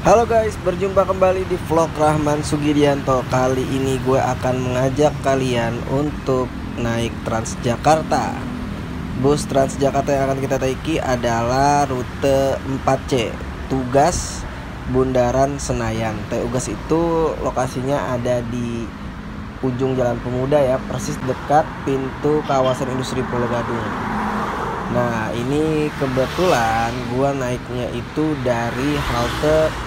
Halo guys, berjumpa kembali di vlog Rahman Sugidianto. Kali ini gue akan mengajak kalian untuk naik Transjakarta. Bus Transjakarta yang akan kita naiki adalah rute 4C, Tugas Bundaran Senayan. Tugas itu lokasinya ada di ujung Jalan Pemuda ya, persis dekat pintu kawasan industri Pulau Gadung. Nah, ini kebetulan gua naiknya itu dari halte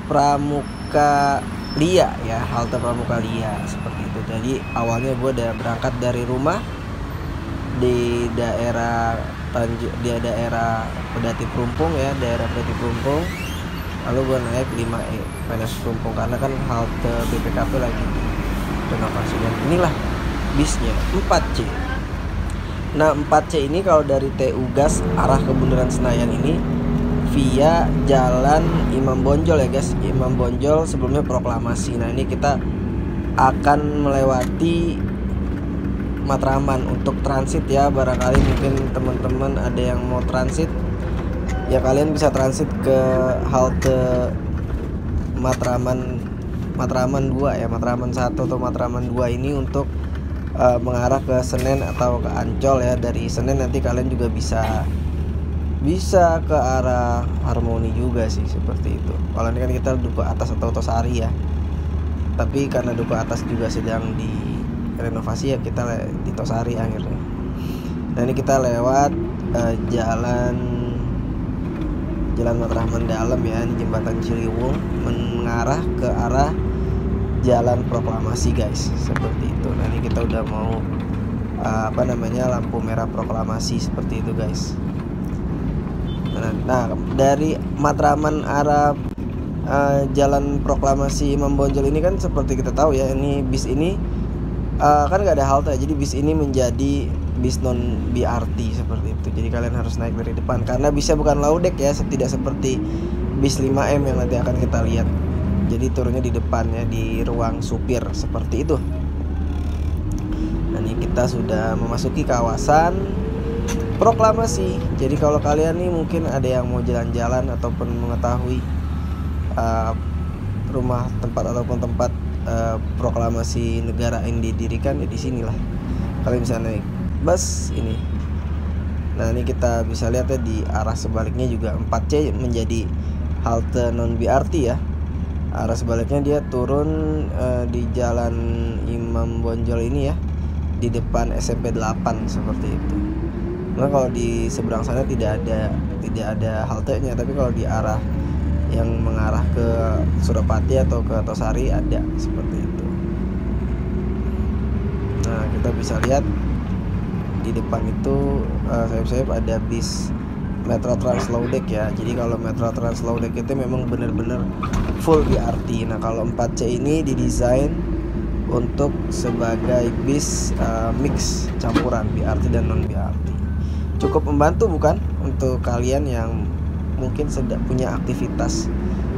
Pramuka Lia ya, halte Pramuka Lia seperti itu. Jadi awalnya gua udah berangkat dari rumah di daerah Pedati Perumpung ya, daerah Pedati Perumpung. Lalu gua naik 5E PNS Perumpung karena kan halte BPKP lagi renovasi, dan inilah bisnya 4C. Nah, 4C ini kalau dari TU Gas arah ke Bundaran Senayan ini via Jalan Imam Bonjol ya guys. Imam Bonjol sebelumnya Proklamasi. Nah, ini kita akan melewati Matraman untuk transit ya. Barangkali mungkin teman-teman ada yang mau transit ya, kalian bisa transit ke halte Matraman 2 ya, Matraman 1 atau Matraman 2 ini untuk mengarah ke Senen atau ke Ancol ya. Dari Senen nanti kalian juga bisa ke arah Harmoni juga sih, seperti itu. Kalau ini kan kita Duku Atas atau Tosari ya, tapi karena Duku Atas juga sedang direnovasi ya, kita di Tosari akhirnya. Nah, ini kita lewat jalan Matraman Dalam ya, ini jembatan Ciliwung mengarah ke arah Jalan Proklamasi guys, seperti itu. Nah, ini kita udah mau lampu merah Proklamasi seperti itu guys. Nah, dari Matraman arah Jalan Proklamasi Imam Bonjol ini kan seperti kita tahu ya, ini bis ini kan nggak ada halte, jadi bis ini menjadi bis non BRT seperti itu. Jadi kalian harus naik dari depan karena bisnya bukan laudek ya, tidak seperti bis 5M yang nanti akan kita lihat. Jadi turunnya di depan ya, di ruang supir seperti itu. Nah, ini kita sudah memasuki kawasan Proklamasi. Jadi kalau kalian nih mungkin ada yang mau jalan-jalan ataupun mengetahui rumah tempat ataupun tempat proklamasi negara yang didirikan ya, di sinilah kalian bisa naik bus ini. Nah, ini kita bisa lihat ya, di arah sebaliknya juga 4C menjadi halte non BRT ya. Arah sebaliknya dia turun di Jalan Imam Bonjol ini ya, di depan SMP 8 seperti itu. Nah, kalau di seberang sana tidak ada haltenya, tapi kalau di arah yang mengarah ke Surapati atau ke Tosari ada seperti itu. Nah, kita bisa lihat di depan itu sayap-sayap ada bis Metro Trans Laudek ya. Jadi kalau Metro Trans Laudek itu memang benar-benar full BRT. Nah, kalau 4C ini didesain untuk sebagai bis mix campuran BRT dan non BRT. Cukup membantu bukan untuk kalian yang mungkin sedang punya aktivitas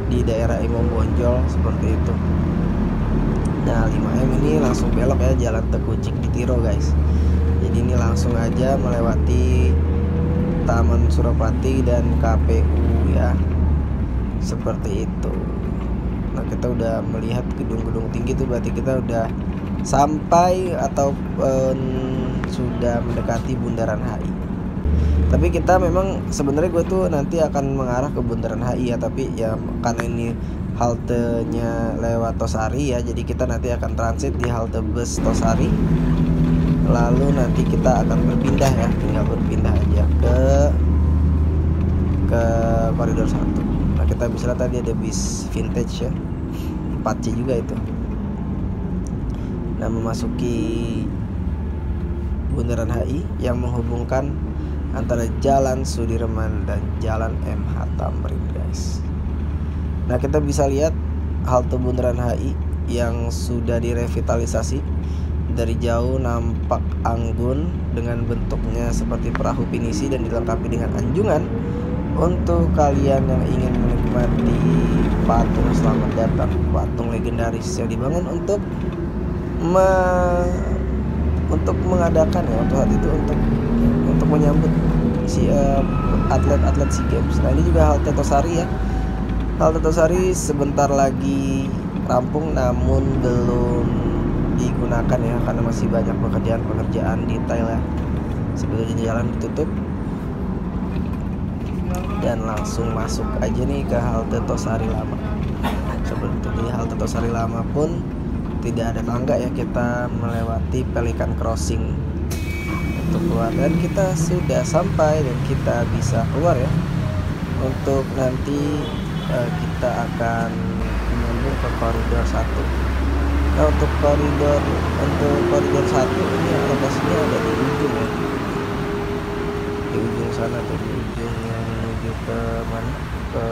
di daerah Imam Bonjol seperti itu. Nah, 5M ini langsung belok ya, Jalan Teguh Cikditiro guys. Jadi ini langsung aja melewati Taman Surapati dan KPU ya, seperti itu. Nah, kita udah melihat gedung-gedung tinggi tuh, berarti kita udah sampai atau sudah mendekati Bundaran HI. Tapi kita memang sebenarnya gue tuh nanti akan mengarah ke Bundaran HI ya, tapi ya karena ini haltenya lewat Tosari ya, jadi kita nanti akan transit di halte bus Tosari. Lalu nanti kita akan berpindah ya, tinggal berpindah aja ke koridor 1. Nah, kita bisa lihat tadi ada bis vintage ya, 4C juga itu. Nah, memasuki Bundaran HI yang menghubungkan antara Jalan Sudirman dan Jalan MH Tamrin guys. Nah, kita bisa lihat halte Bundaran HI yang sudah direvitalisasi. Dari jauh nampak anggun dengan bentuknya seperti perahu pinisi dan dilengkapi dengan anjungan untuk kalian yang ingin menikmati patung selamat datang, patung legendaris yang dibangun untuk mengadakan ya, untuk saat itu untuk menyambut si atlet-atlet SEA Games. Nah, ini juga halte Tosari ya. Halte Tosari sebentar lagi rampung, namun belum digunakan ya, karena masih banyak pekerjaan detail ya. Sebetulnya jalan ditutup, dan langsung masuk aja nih ke halte Tosari Lama. Seperti di halte Tosari Lama pun tidak ada tangga ya, kita melewati Pelikan Crossing untuk keluar, dan kita sudah sampai dan kita bisa keluar ya. Untuk nanti kita akan menyambung ke koridor 1. Nah, untuk koridor 1 ini lokasinya ada di ujung ya, di ujung sana tuh, di ujung yang menuju ke mana, ke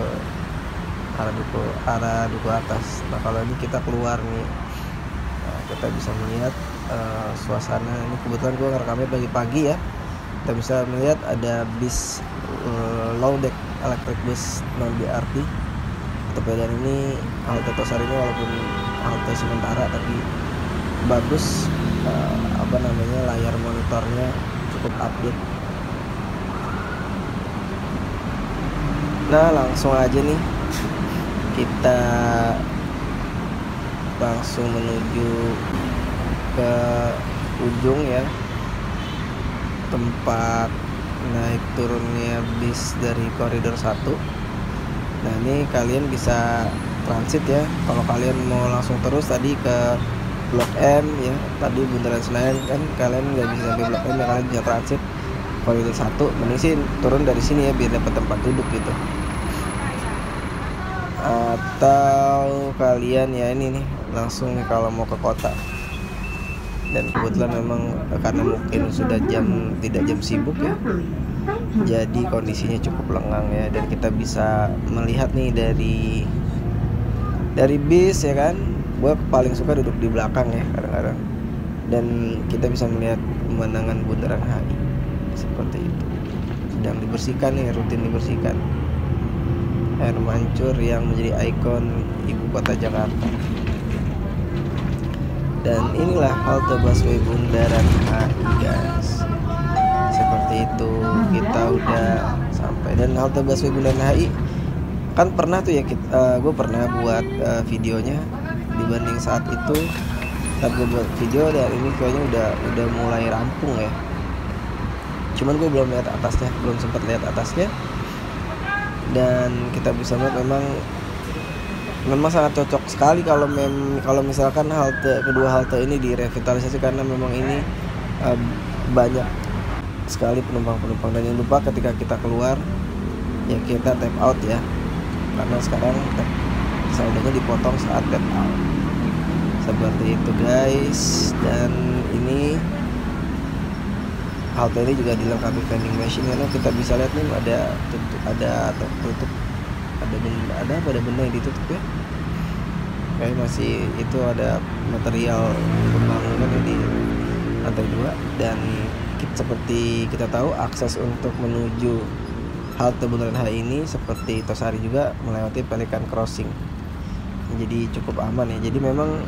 arah duku atas. Nah, kalau ini kita keluar nih, kita bisa melihat suasana ini. Kebetulan gue ngerekamnya pagi-pagi ya. Kita bisa melihat ada bis low deck electric bus non BRT. Dan ini halte Tosari ini walaupun halte sementara tapi bagus, layar monitornya cukup update. Nah, langsung aja nih kita langsung menuju ke ujung ya, tempat naik turunnya bis dari koridor 1. Nah, ini kalian bisa transit ya. Kalau kalian mau langsung terus tadi ke Blok M ya, tadi Bundaran Senayan kan kalian nggak bisa sampai Blok M ya, kalian bisa transit koridor 1. Mending sih turun dari sini ya, biar dapat tempat duduk gitu. Atau kalian ya ini nih langsung nih kalau mau ke kota. Dan kebetulan memang karena mungkin sudah tidak jam sibuk ya, jadi kondisinya cukup lengang ya, dan kita bisa melihat nih dari bis ya kan. Gue paling suka duduk di belakang ya kadang-kadang, dan kita bisa melihat pemandangan Bundaran HI seperti itu. Sedang dibersihkan nih, rutin dibersihkan. Air mancur yang menjadi ikon ibu kota Jakarta. Dan inilah halte busway Bundaran HI guys. Seperti itu, kita udah sampai. Dan halte busway Bundaran HI kan pernah tuh ya, gue pernah buat videonya. Dibanding saat itu saat gue buat video, dan ini kayaknya udah mulai rampung ya. Cuman gue belum lihat atasnya, belum sempat lihat atasnya. Dan kita bisa melihat memang sangat cocok sekali kalau misalkan kedua halte ini direvitalisasi, karena memang ini banyak sekali penumpang. Dan jangan lupa ketika kita keluar ya kita tap out ya, karena sekarang saldanya dipotong saat tap out. Seperti itu guys. Dan ini halte ini juga dilengkapi vending machine, karena kita bisa lihat nih ada benda yang ditutup ya. Kayak masih itu ada material pembangunan di lantai 2. Dan seperti kita tahu, akses untuk menuju halte Bundaran HI ini seperti Tosari juga melewati Pelikan Crossing, jadi cukup aman ya. Jadi memang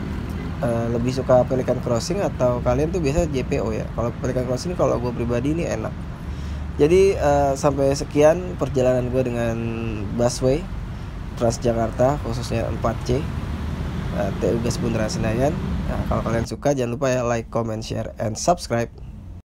lebih suka Pelikan Crossing atau kalian tuh biasa JPO ya. Kalau Pelikan Crossing kalau gue pribadi ini enak. Jadi sampai sekian perjalanan gue dengan busway Transjakarta khususnya 4C TU Gas Bundaran Senayan. Nah, kalau kalian suka jangan lupa ya like, comment, share, and subscribe.